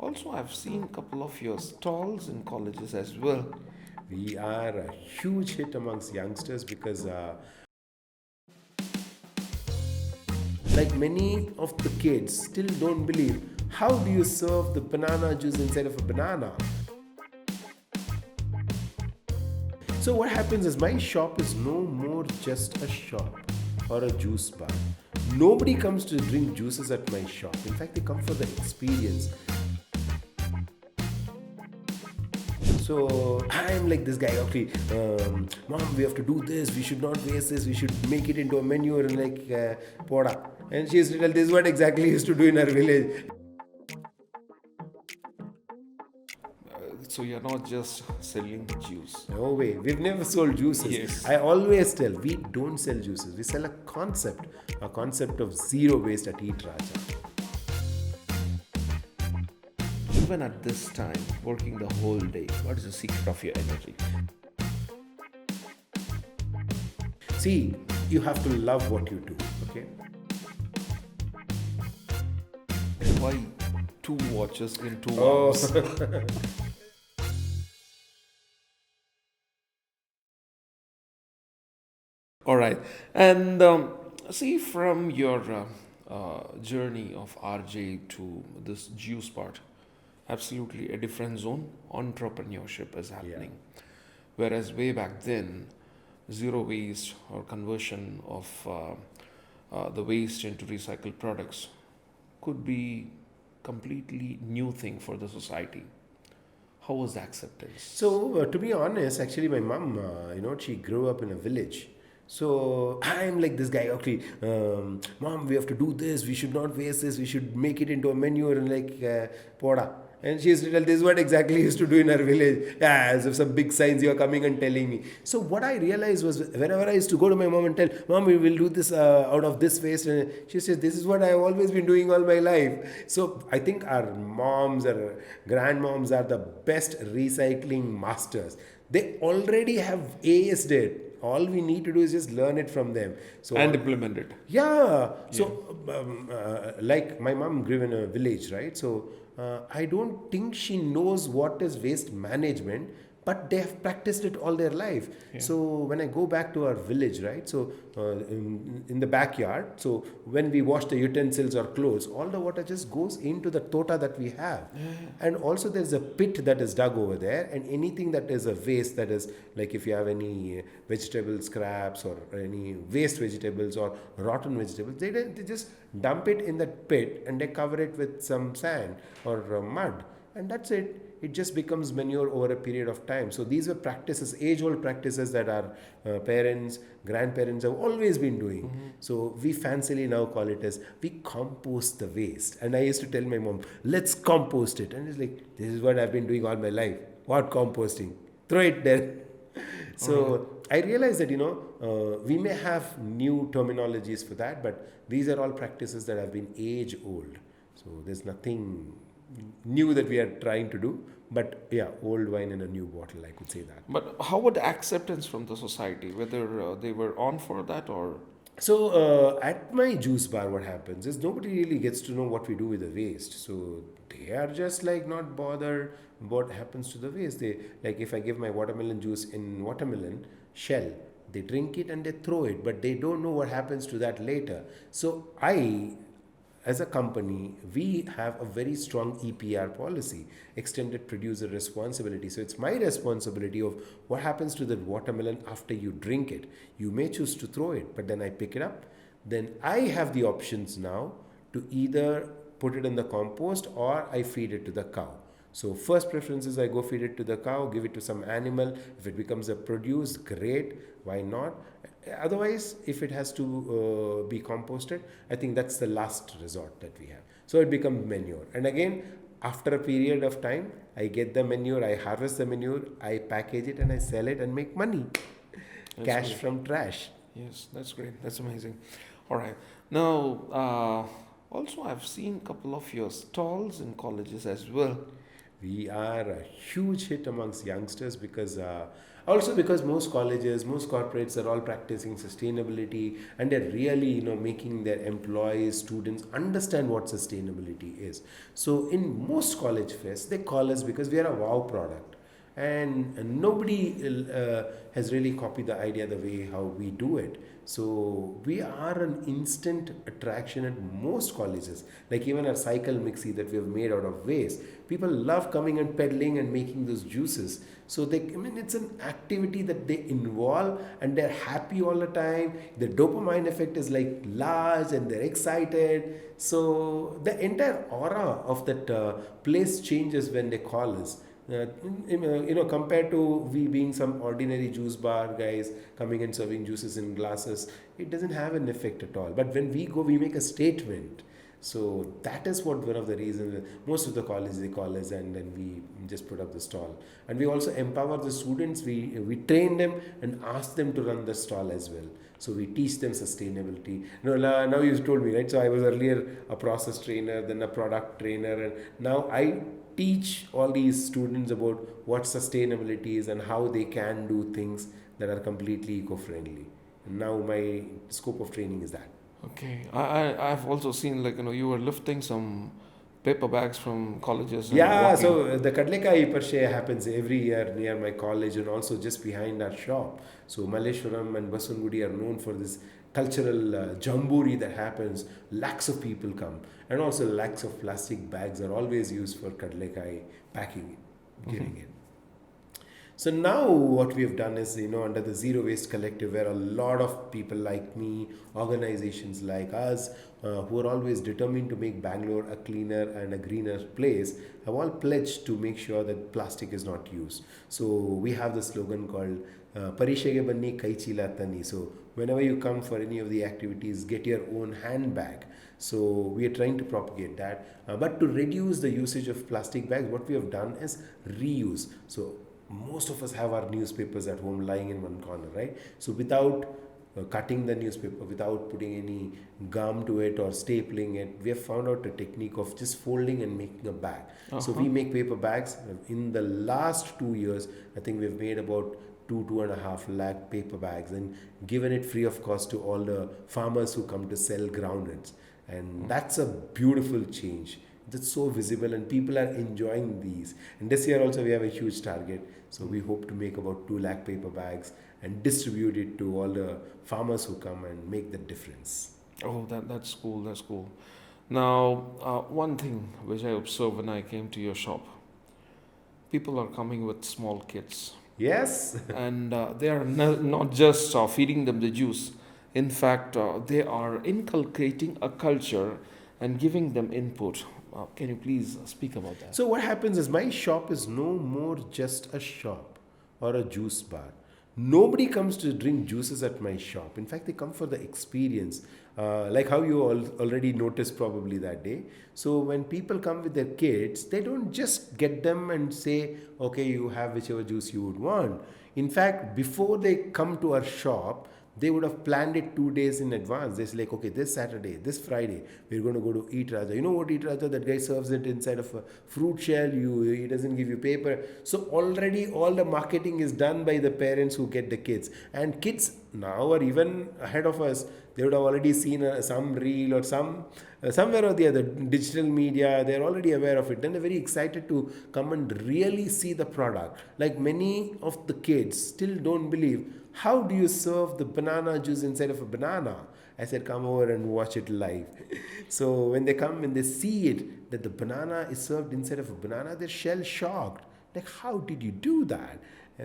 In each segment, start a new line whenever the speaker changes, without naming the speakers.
Also, I've seen a couple of your stalls in colleges as well.
We are a huge hit amongst youngsters because, like many of the kids, still don't believe how do you serve the banana juice inside of a banana. So what happens is my shop is no more just a shop or a juice bar. Nobody comes to drink juices at my shop. In fact, they come for the experience. So I'm like this guy, okay, mom, we have to do this, we should not waste this, we should make it into a menu and like poda. And she used to tell this is what exactly he used to do in our village.
So you're not just selling juice.
No way, we've never sold juices.
Yes.
I always tell we don't sell juices, we sell a concept of zero waste at EatRaja.
Even at this time, working the whole day, what is the secret of your energy?
See, you have to love what you do, okay?
Why two watches in two
Oh,
arms? All right. And see, from your journey of RJ to this juice part, absolutely a different zone. Entrepreneurship is happening. Whereas way back then, zero waste or conversion of the waste into recycled products could be completely new thing for the society. How was the acceptance?
so, to be honest, actually, my mom, she grew up in a village. So I'm like this guy, okay, mom, we have to do this, we should not waste this, we should make it into a menu and like poda. And she used to tell this is what exactly he used to do in our village. Yeah, as if some big signs you are coming and telling me. So what I realized was whenever I used to go to my mom and tell, mom, we will do this out of this waste. And she says, this is what I've always been doing all my life. So I think our moms or grandmoms are the best recycling masters. They already have aced it. All we need to do is just learn it from them. So
And implement it.
yeah. So, like my mom grew in a village, right? So, I don't think she knows what is waste management, but they have practiced it all their life.
Yeah.
So, when I go back to our village, right? So, in the backyard, so when we wash the utensils or clothes, all the water just goes into the tota that we have. And also, there's a pit that is dug over there, and anything that is a waste, that is like if you have any vegetable scraps or any waste vegetables or rotten vegetables, they just dump it in that pit and they cover it with some sand or mud, and that's it. It just becomes manure over a period of time. So these were practices, age-old practices that our parents, grandparents have always been doing. So we fancily now call it as we compost the waste. And I used to tell my mom, let's compost it. And it's like, this is what I've been doing all my life. What composting? Throw it there. So I realized that we may have new terminologies for that, but these are all practices that have been age old. So there's nothing new that we are trying to do, but yeah, old wine in a new bottle, I could say that.
But how would acceptance from the society, whether they were on for that or
So at my juice bar, what happens is nobody really gets to know what we do with the waste. So they are just like not bothered what happens to the waste. They like if I give my watermelon juice in watermelon shell, they drink it and they throw it, but they don't know what happens to that later. So I, as a company, we have a very strong EPR policy, extended producer responsibility. So it's my responsibility of what happens to that watermelon after you drink it. You may choose to throw it, but then I pick it up. Then I have the options now to either put it in the compost or I feed it to the cow. So first preference is I go feed it to the cow, give it to some animal. If it becomes a produce, great. Why not? Otherwise, if it has to be composted, I think that's the last resort that we have. So it becomes manure. And again, after a period of time, I get the manure, I harvest the manure, I package it and I sell it and make money. Cash
great.
from trash.
Yes, that's great. That's amazing. All right. Now, also I've seen a couple of your stalls in colleges as well.
We are a huge hit amongst youngsters because also because most colleges, most corporates are all practicing sustainability, and they're really making their employees, students understand what sustainability is. So in most college fests, they call us because we are a wow product, and nobody has really copied the idea the way how we do it. So we are an instant attraction at most colleges. Like even our cycle mixie that we have made out of waste, people love coming and peddling and making those juices. So it's an activity that they involve, and they're happy all the time. The dopamine effect is like large, and they're excited. So the entire aura of that place changes when they call us. Compared to we being some ordinary juice bar guys coming and serving juices in glasses, it doesn't have an effect at all. But when we go, we make a statement. So that is what one of the reasons most of the colleges they call us, and then we just put up the stall. And we also empower the students. We train them and ask them to run the stall as well. So we teach them sustainability. Now you told me, right? So I was earlier a process trainer, then a product trainer, and now I teach all these students about what sustainability is and how they can do things that are completely eco-friendly. And now my scope of training is that.
Okay, I've also seen like you were lifting some paper bags from colleges and
Yeah,
walking.
so the Kadlekai Parshe happens every year near my college and also just behind our shop. So Malleshwaram and Basungudi are known for this cultural jamburi that happens. Lakhs of people come, and also lakhs of plastic bags are always used for Kadlekai packing, giving it. So now what we have done is, under the Zero Waste Collective, where a lot of people like me, organizations like us, who are always determined to make Bangalore a cleaner and a greener place, have all pledged to make sure that plastic is not used. So we have the slogan called Parishege Banni Kaichila Tani. So whenever you come for any of the activities, get your own handbag. So we are trying to propagate that. But to reduce the usage of plastic bags, what we have done is reuse. So most of us have our newspapers at home lying in one corner, right? So without cutting the newspaper, without putting any gum to it or stapling it, we have found out a technique of just folding and making a bag. So we make paper bags. In the last 2 years, I think we've made about 2.5 lakh paper bags and given it free of cost to all the farmers who come to sell groundnuts. And that's a beautiful change. That's so visible, and people are enjoying these. And this year also we have a huge target. So we hope to make about 2 lakh paper bags and distribute it to all the farmers who come and make the difference.
Oh, that's cool. That's cool. Now, one thing which I observed when I came to your shop, people are coming with small kids,
Yes.
and they are not just feeding them the juice. In fact, they are inculcating a culture and giving them input. Can you please speak about that?
So what happens is my shop is no more just a shop or a juice bar. Nobody comes to drink juices at my shop. In fact, they come for the experience. Like how you already noticed probably that day. So when people come with their kids, they don't just get them and say, okay, you have whichever juice you would want. In fact, before they come to our shop, they would have planned it 2 days in advance. They're like, okay, this Saturday, this Friday, we're going to go to EatRaja. You know what EatRaja? That guy serves it inside of a fruit shell. He doesn't give you paper. So already all the marketing is done by the parents who get the kids. And kids now are even ahead of us. They would have already seen some reel or somewhere or the other digital media. They're already aware of it. Then they're very excited to come and really see the product. Like many of the kids still don't believe, how do you serve the banana juice inside of a banana? I said, come over and watch it live. So when they come and they see it, that the banana is served inside of a banana, they're shell shocked. Like, how did you do that?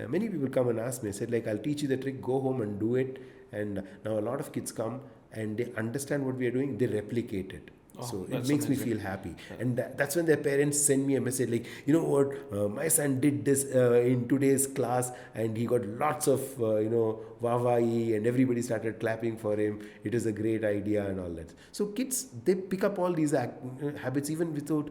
Many people come and ask me. I said, like, I'll teach you the trick, go home and do it. And now a lot of kids come and they understand what we are doing, they replicate it. So it makes me feel happy. And that's when their parents send me a message like, you know what, my son did this in today's class and he got lots of, wah-wah-ee, and everybody started clapping for him. It is a great idea and all that. So kids, they pick up all these habits even without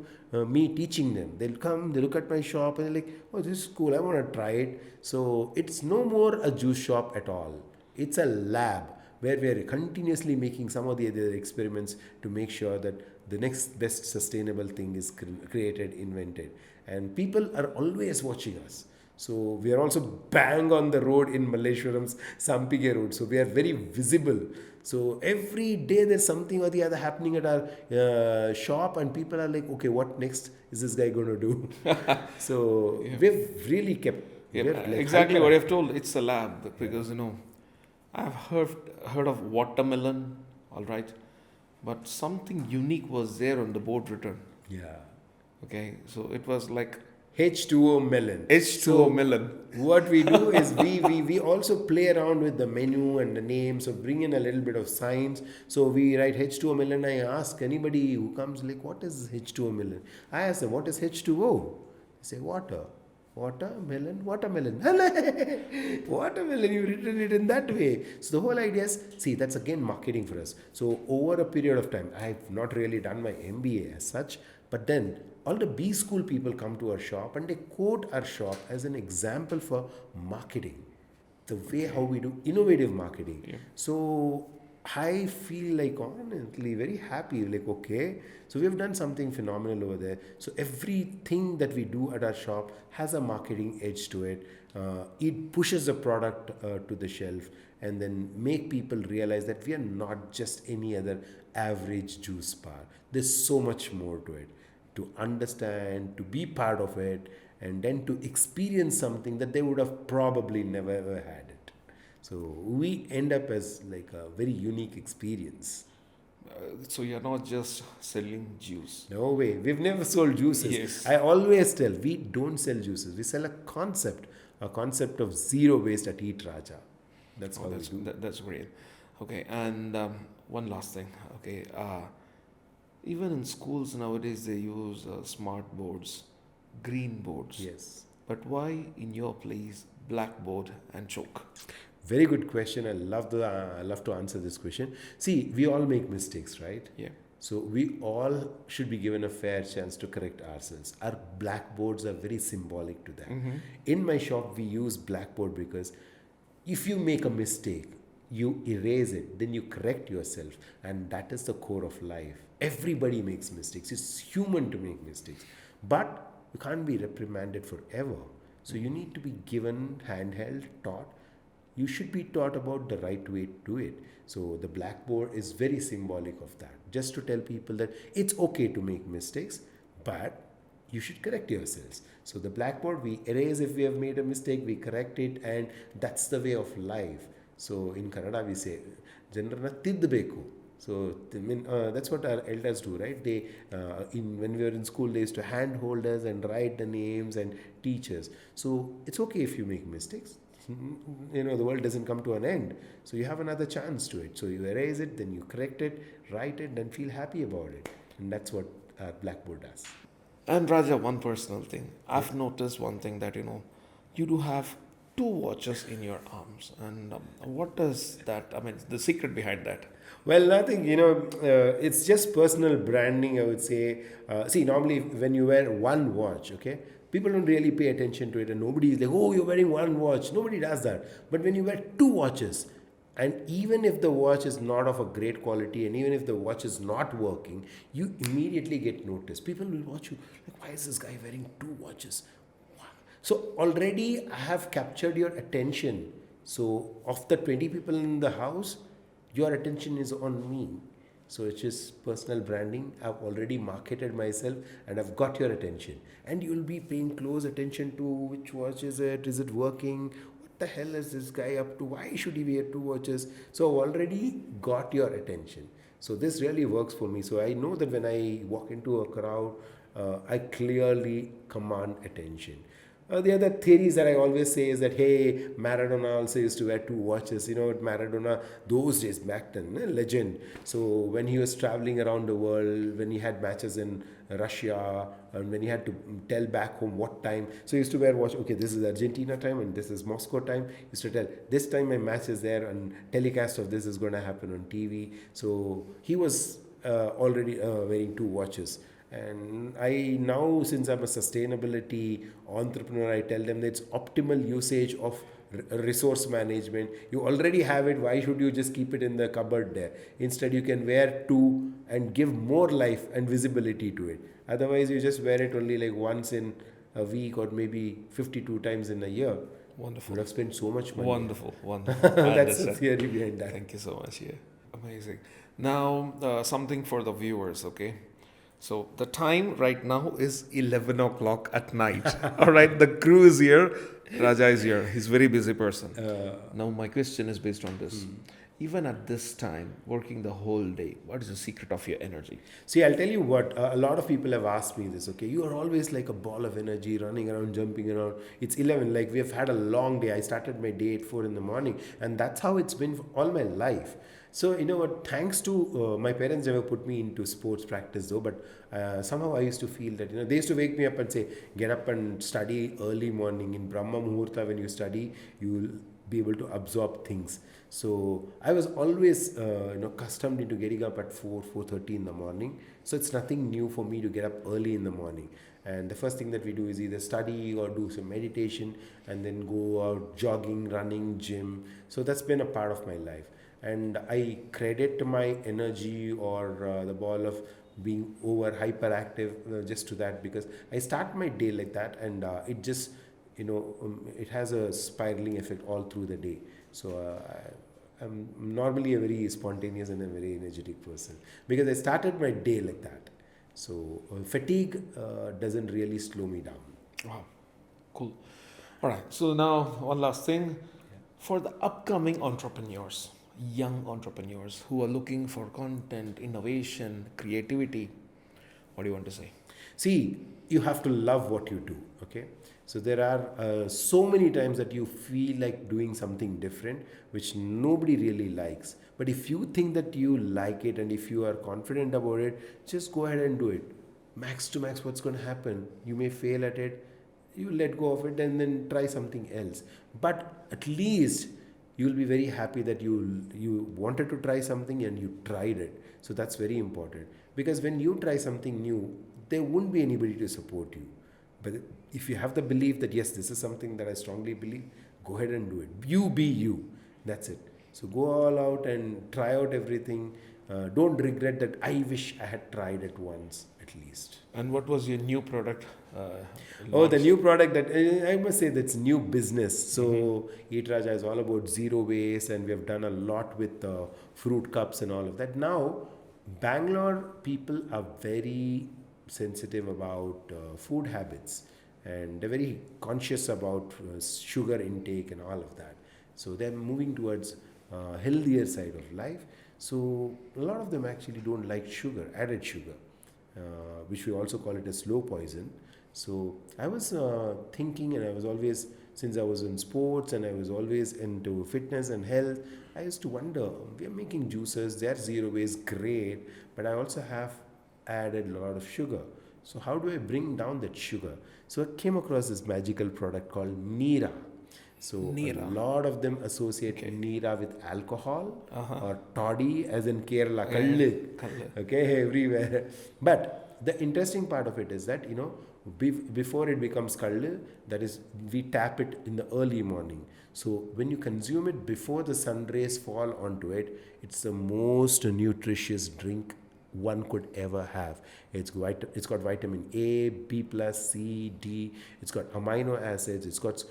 me teaching them. They'll come, they look at my shop and they're like, oh, this is cool, I want to try it. So it's no more a juice shop at all. It's a lab where we are continuously making some of the other experiments to make sure that the next best sustainable thing is created, invented. And people are always watching us. So we are also bang on the road in Malleshwaram's Sampige road. So we are very visible. So every day there's something or the other happening at our shop, and people are like, okay, what next is this guy going to do? So
Yeah.
we've really kept.
Yeah,
we're like
exactly
hyper.
what I've told. It's a lab because I've heard of watermelon, all right, but something unique was there on the board written.
Yeah.
Okay, so it was like
H2O melon.
H2O
So
melon.
what we do is we also play around with the menu and the name. So bring in a little bit of science. So we write H2O melon. I ask anybody who comes like, what is H2O melon? I ask them, what is H2O? They say water. Watermelon, watermelon. Watermelon, you've written it in that way. So the whole idea is, see, that's again marketing for us. So over a period of time, I've not really done my MBA as such, but then all the B school people come to our shop and they quote our shop as an example for marketing. The way how we do innovative marketing.
Yeah.
So I feel like honestly very happy. Like, okay, so we've done something phenomenal over there. So everything that we do at our shop has a marketing edge to it. It pushes the product to the shelf and then make people realize that we are not just any other average juice bar. There's so much more to it. To understand, to be part of it, and then to experience something that they would have probably never ever had it. So we end up as like a very unique experience.
So you're not just selling juice.
No way. We've never sold juices.
Yes.
I always tell we don't sell juices. We sell a concept of zero waste at EatRaja. That's how we do.
That's great. Okay, and one last thing. Okay, even in schools nowadays they use smart boards, green boards.
Yes.
But why in your place blackboard and chalk?
Very good question. I love to answer this question. See, we all make mistakes, right?
Yeah.
So we all should be given a fair chance to correct ourselves. Our blackboards are very symbolic to that.
Mm-hmm.
In my shop, we use blackboard because if you make a mistake, you erase it, then you correct yourself, and that is the core of life. Everybody makes mistakes. It's human to make mistakes, but you can't be reprimanded forever. So you need to be given, handheld, taught. You should be taught about the right way to do it. So the blackboard is very symbolic of that. Just to tell people that it's okay to make mistakes, but you should correct yourselves. So the blackboard, we erase if we have made a mistake, we correct it, and that's the way of life. So in Kannada we say, "Janrana tiddbeku." So that's what our elders do, right? They, when we were in school, they used to handhold us and write the names and teach us. So it's okay if you make mistakes. The world doesn't come to an end. So you have another chance to it. So you erase it, then you correct it, write it, then feel happy about it. And that's what Blackboard does.
And Raja, one personal thing. I've noticed one thing that you do have two watches in your arms, and what does that? I mean, the secret behind that.
Well, nothing, it's just personal branding, I would say. See, normally when you wear one watch, okay, people don't really pay attention to it, and nobody is like, oh, you're wearing one watch. Nobody does that. But when you wear two watches, and even if the watch is not of a great quality, and even if the watch is not working, you immediately get noticed. People will watch you like, why is this guy wearing two watches? So already I have captured your attention. So of the 20 people in the house, your attention is on me. So it's just personal branding. I've already marketed myself and I've got your attention. And you'll be paying close attention to which watch is it? Is it working? What the hell is this guy up to? Why should he wear two watches? So I've already got your attention. So this really works for me. So I know that when I walk into a crowd, I clearly command attention. The other theories that I always say is that, hey, Maradona also used to wear two watches. Maradona, those days back then, legend. So when he was traveling around the world, when he had matches in Russia, and when he had to tell back home what time, so he used to wear watch, okay, this is Argentina time and this is Moscow time. He used to tell, this time my match is there and telecast of this is going to happen on TV. So he was already wearing two watches. And I now, since I'm a sustainability entrepreneur, I tell them that it's optimal usage of resource management. You already have it. Why should you just keep it in the cupboard there? Instead, you can wear two and give more life and visibility to it. Otherwise, you just wear it only like once in a week or maybe 52 times in a year. You
Wonderful.
would have spent so much money.
Wonderful. Wonderful. I
That's the
understand.
theory behind that.
Thank you so much. Yeah. Amazing. Now, something for the viewers, okay? So, the time right now is 11 o'clock at night. All right, the crew is here. Raja is here. He's a very busy person. Now, my question is based on this. Even at this time, working the whole day, what is the secret of your energy?
See, I'll tell you what, a lot of people have asked me this, okay? You are always like a ball of energy, running around, jumping around. It's 11, like we have had a long day. I started my day at 4 in the morning, and that's how it's been for all my life. So, you know what, thanks to my parents never put me into sports practice though, but somehow I used to feel that, they used to wake me up and say, get up and study early morning. In Brahma Muhurta, when you study, you will be able to absorb things. So I was always accustomed into getting up at 4:30 in the morning. So it's nothing new for me to get up early in the morning. And the first thing that we do is either study or do some meditation and then go out jogging, running, gym. So that's been a part of my life. And I credit my energy or the ball of being over hyperactive just to that, because I start my day like that, and it just it has a spiraling effect all through the day. So I'm normally a very spontaneous and a very energetic person because I started my day like that. So fatigue doesn't really slow me down.
Wow, cool. All right, so now one last thing. For the upcoming entrepreneurs, young entrepreneurs who are looking for content, innovation, creativity, what do you want to say?
See, you have to love what you do, okay? So there are so many times that you feel like doing something different, which nobody really likes. But if you think that you like it and if you are confident about it, just go ahead and do it. Max to max, what's going to happen? You may fail at it, you let go of it and then try something else. But at least you'll be very happy that you wanted to try something and you tried it. So that's very important, because when you try something new, there won't be anybody to support you. But if you have the belief that yes, this is something that I strongly believe, go ahead and do it. You be you. That's it. So go all out and try out everything. Don't regret that. I wish I had tried it once at least.
And what was your new product?
Oh, the new product that I must say, that's new business. So EatRaja is all about zero waste, and we have done a lot with fruit cups and all of that. Now, Bangalore people are very sensitive about food habits, and they're very conscious about sugar intake and all of that. So they're moving towards healthier side of life. So a lot of them actually don't like sugar, added sugar, which we also call it a slow poison. So I was thinking, and I was always, since I was in sports and I was always into fitness and health, I used to wonder, we are making juices, they're zero waste, great, but I also have added a lot of sugar. So how do I bring down that sugar? So I came across this magical product called Neera. So
Neera.
a lot of them associate Neera with alcohol or toddy, as in Kerala, kallu.
Kallu.
Okay, everywhere. But the interesting part of it is that, before it becomes kallu, that is, we tap it in the early morning. So when you consume it before the sun rays fall onto it, it's the most nutritious drink one could ever have. It's got vitamin A, B plus, C, D. It's got amino acids. It's got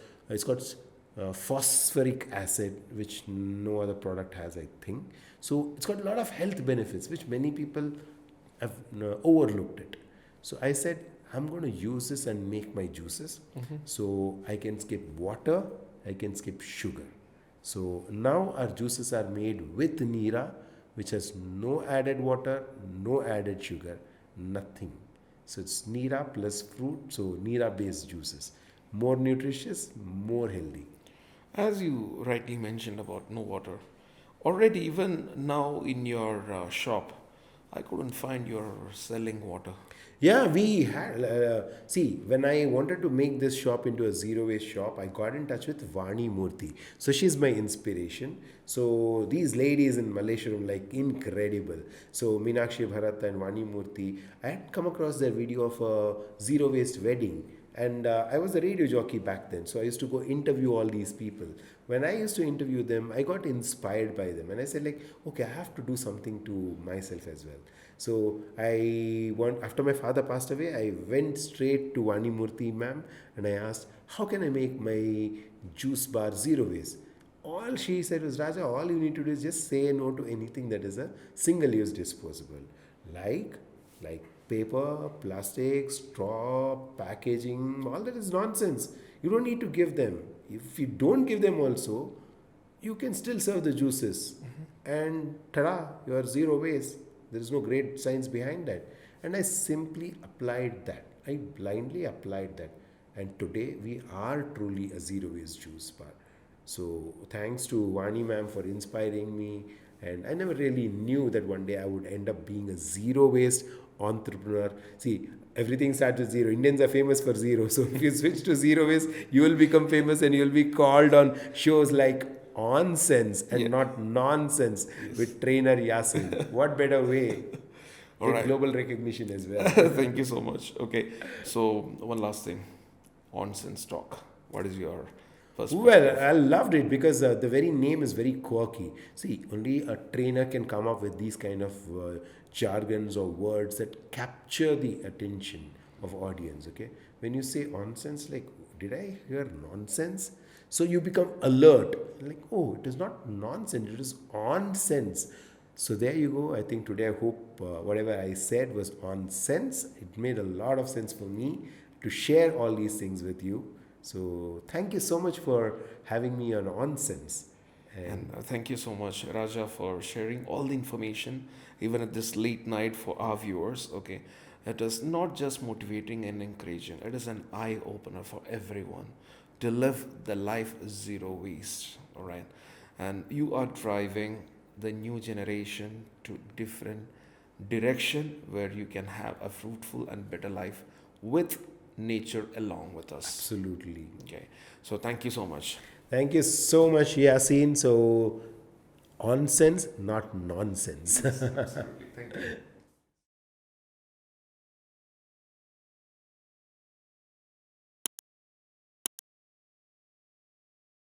phosphoric acid, which no other product has, I think. So it's got a lot of health benefits, which many people have overlooked it. So I said, I'm going to use this and make my juices. So I can skip water, I can skip sugar. So now our juices are made with Neera, which has no added water, no added sugar, nothing. So it's Neera plus fruit, so Neera based juices. More nutritious, more healthy.
As you rightly mentioned about no water, already even now in your shop, I couldn't find your selling water.
Yeah, we had. See, when I wanted to make this shop into a zero waste shop, I got in touch with Vani Murthy. So she's my inspiration. So these ladies in Malaysia are like incredible. So Meenakshi Bharat and Vani Murthy, I had come across their video of a zero waste wedding. And I was a radio jockey back then, so I used to go interview all these people. When I used to interview them, I got inspired by them, and I said like, okay, I have to do something to myself as well. So after my father passed away, I went straight to Vani Murthy ma'am, and I asked, how can I make my juice bar zero waste? All she said was, Raja, all you need to do is just say no to anything that is a single-use disposable, like like paper, plastic, straw, packaging, all that is nonsense. You don't need to give them. If you don't give them also, you can still serve the juices. And ta-da, you are zero waste. There is no great science behind that. And I simply applied that. I blindly applied that. And today we are truly a zero waste juice bar. So thanks to Vani ma'am for inspiring me. And I never really knew that one day I would end up being a zero waste entrepreneur. See, everything starts with zero. Indians are famous for zero. So if you switch to zero waste, you will become famous and you will be called on shows like ONSense and not nonsense with trainer Yasin. What better way?
All
Get
right.
global recognition as well.
Thank you so much. Okay, so one last thing. ONSense talk. What is your first
Well, I loved it because the very name is very quirky. See, only a trainer can come up with these kind of jargons or words that capture the attention of audience. Okay, when you say nonsense, like, did I hear nonsense? So you become alert, like, oh, it is not nonsense, it is on sense. So there you go. I think today I hope whatever I said was on sense. It made a lot of sense for me to share all these things with you. So thank you so much for having me on OnSense.
And thank you so much, Raja, for sharing all the information, even at this late night for our viewers. Okay, it is not just motivating and encouraging, it is an eye opener for everyone to live the life zero waste. All right, and you are driving the new generation to different direction where you can have a fruitful and better life with nature along with us.
Absolutely.
Okay, so thank you so much.
Thank you so much, Yasin. So, on sense, not nonsense.
Absolutely. Thank you.